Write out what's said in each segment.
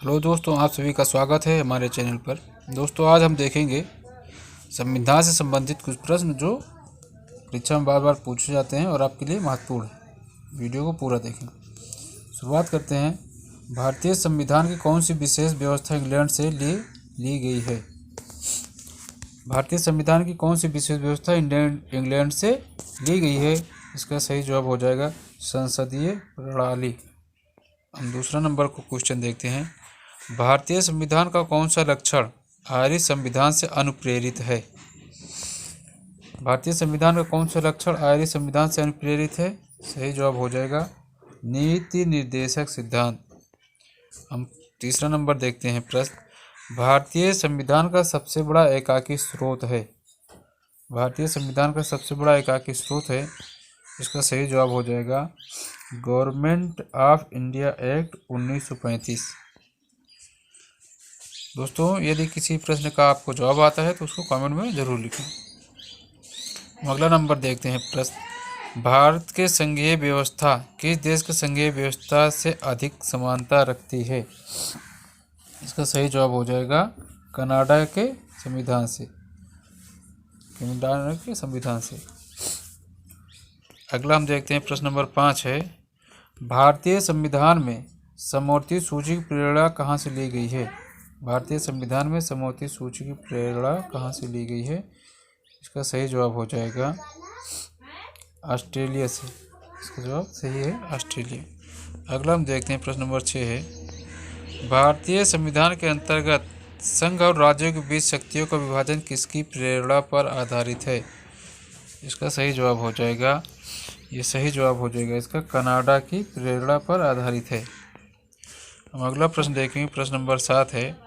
Hello दोस्तों, आप सभी का स्वागत है हमारे चैनल पर। दोस्तों, आज हम देखेंगे संविधान से संबंधित कुछ प्रश्न जो परीक्षा में बार बार पूछे जाते हैं और आपके लिए महत्वपूर्ण है। वीडियो को पूरा देखें। शुरुआत करते हैं। भारतीय संविधान की कौन सी विशेष व्यवस्था इंग्लैंड से ली गई है? भारतीय संविधान की कौन सी विशेष व्यवस्था इंग्लैंड से ली गई है? इसका सही जवाब हो जाएगा संसदीय प्रणाली। हम दूसरा नंबर को क्वेश्चन देखते हैं। भारतीय संविधान का कौन सा लक्षण आर्य संविधान से अनुप्रेरित है? भारतीय संविधान का कौन सा लक्षण आर्य संविधान से अनुप्रेरित है? सही जवाब हो जाएगा नीति निर्देशक सिद्धांत। हम तीसरा नंबर देखते हैं प्रश्न। भारतीय संविधान का सबसे बड़ा एकाकी स्रोत है। भारतीय संविधान का सबसे बड़ा एकाकी स्रोत है। इसका सही जवाब हो जाएगा गवर्नमेंट ऑफ इंडिया एक्ट 1935। दोस्तों, यदि किसी प्रश्न का आपको जवाब आता है तो उसको कमेंट में जरूर लिखें। अगला नंबर देखते हैं प्रश्न। भारत के संघीय व्यवस्था किस देश के संघीय व्यवस्था से अधिक समानता रखती है? इसका सही जवाब हो जाएगा कनाडा के संविधान से। कनाडा के संविधान से। अगला हम देखते हैं प्रश्न नंबर 5 है। भारतीय संविधान में समवर्ती सूची की प्रेरणा कहाँ से ली गई है? भारतीय संविधान में समवर्ती सूची की प्रेरणा कहाँ से ली गई है? इसका सही जवाब हो जाएगा ऑस्ट्रेलिया से। इसका जवाब सही है ऑस्ट्रेलिया। अगला हम देखते हैं प्रश्न नंबर 6 है। भारतीय संविधान के अंतर्गत संघ और राज्यों के बीच शक्तियों का विभाजन किसकी प्रेरणा पर आधारित है? इसका सही जवाब हो जाएगा इसका कनाडा की प्रेरणा पर आधारित है। हम अगला प्रश्न देखेंगे। प्रश्न नंबर 7 है।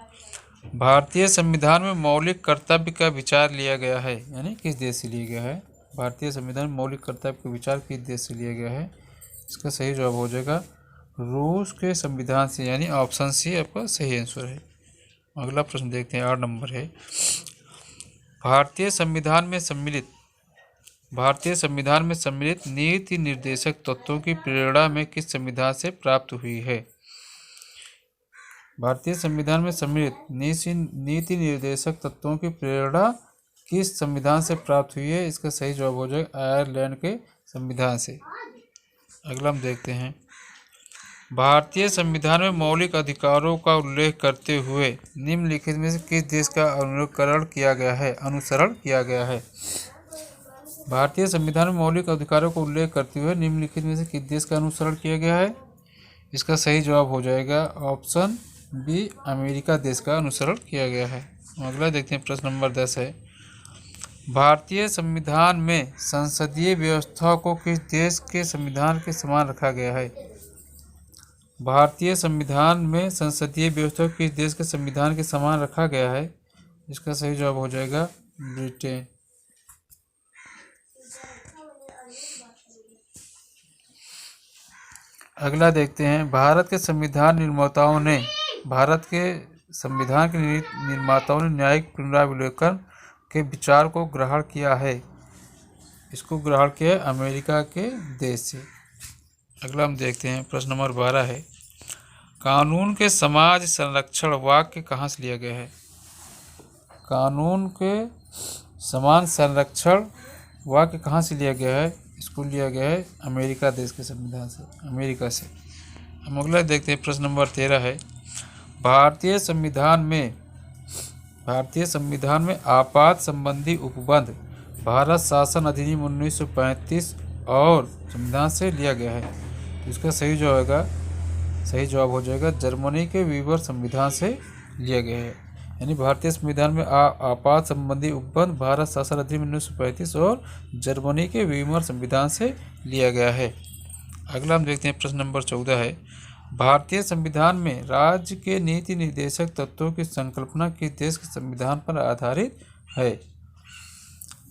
भारतीय संविधान में मौलिक कर्तव्य का विचार लिया गया है, यानी किस देश से लिया गया है? भारतीय संविधान में मौलिक कर्तव्य का विचार किस देश से लिया गया है? इसका सही जवाब हो जाएगा रूस के संविधान से, यानी ऑप्शन सी आपका सही आंसर है। अगला प्रश्न देखते हैं 8 नंबर है। भारतीय संविधान में सम्मिलित नीति निर्देशक तत्वों की प्रेरणा में किस संविधान से प्राप्त हुई है? भारतीय संविधान में सम्मिलित नीति निर्देशक तत्वों की प्रेरणा किस संविधान से प्राप्त हुई है? इसका सही जवाब हो जाएगा आयरलैंड के संविधान से। अगला हम देखते हैं। भारतीय संविधान में मौलिक अधिकारों का उल्लेख करते हुए निम्नलिखित में से किस देश का अनुसरण किया गया है? भारतीय संविधान में मौलिक अधिकारों का उल्लेख करते हुए निम्नलिखित में से किस देश का अनुसरण किया गया है? इसका सही जवाब हो जाएगा ऑप्शन बी, अमेरिका देश का अनुसरण किया गया है। अगला देखते हैं प्रश्न नंबर 10 है। भारतीय संविधान में संसदीय व्यवस्था को किस देश के संविधान के समान रखा गया है? भारतीय संविधान में संसदीय व्यवस्था को किस देश के संविधान के समान रखा गया है? इसका सही जवाब हो जाएगा ब्रिटेन। अगला देखते हैं। भारत के संविधान निर्माताओं ने न्यायिक पुनरावलोकन के विचार को ग्रहण किया है। इसको ग्रहण किया अमेरिका के देश से। अगला हम देखते हैं प्रश्न नंबर 12 है। कानून के समाज संरक्षण वाक्य कहाँ से लिया गया है? कानून के समान संरक्षण वाक्य कहाँ से लिया गया है? इसको लिया गया है अमेरिका देश के संविधान से, अमेरिका से। हम अगला देखते हैं प्रश्न नंबर 13 है। भारतीय संविधान में आपात संबंधी उपबंध भारत शासन अधिनियम 1935 और संविधान से लिया गया है। तो इसका सही जवाब हो जाएगा जर्मनी के वीमर संविधान से लिया गया है। यानी भारतीय संविधान में आपात संबंधी उपबंध भारत शासन अधिनियम 1935 और जर्मनी के वीमर संविधान से लिया गया है। अगला हम देखते हैं प्रश्न नंबर 14 है। भारतीय संविधान में राज्य के नीति निर्देशक तत्वों की संकल्पना किस देश के संविधान पर आधारित है?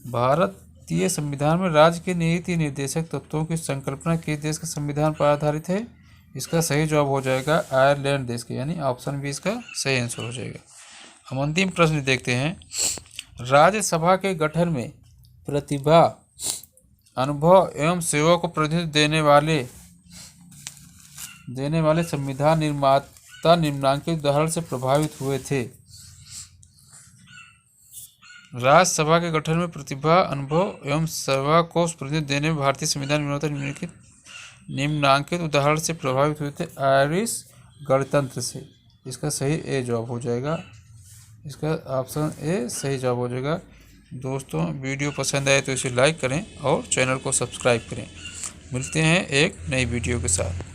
भारतीय संविधान में राज्य के नीति निर्देशक तत्वों की संकल्पना किस देश के संविधान पर आधारित है? इसका सही जवाब हो जाएगा आयरलैंड देश के, यानी ऑप्शन बी इसका सही आंसर हो जाएगा। हम अंतिम प्रश्न देखते हैं। राज्यसभा के गठन में प्रतिभा, अनुभव एवं सेवा को प्रतिनिधित्व देने वाले संविधान तथा निम्नांकित उदाहरण से प्रभावित हुए थे। राज्यसभा के गठन में प्रतिभा, अनुभव एवं सभा को प्रतिनिधित्व देने में भारतीय संविधान निर्माता निम्नांकित उदाहरण से प्रभावित हुए थे। आयरिश गणतंत्र से। इसका सही ए जवाब हो जाएगा। इसका ऑप्शन ए सही जवाब हो जाएगा। दोस्तों, वीडियो पसंद आए तो इसे लाइक करें और चैनल को सब्सक्राइब करें। मिलते हैं एक नई वीडियो के साथ।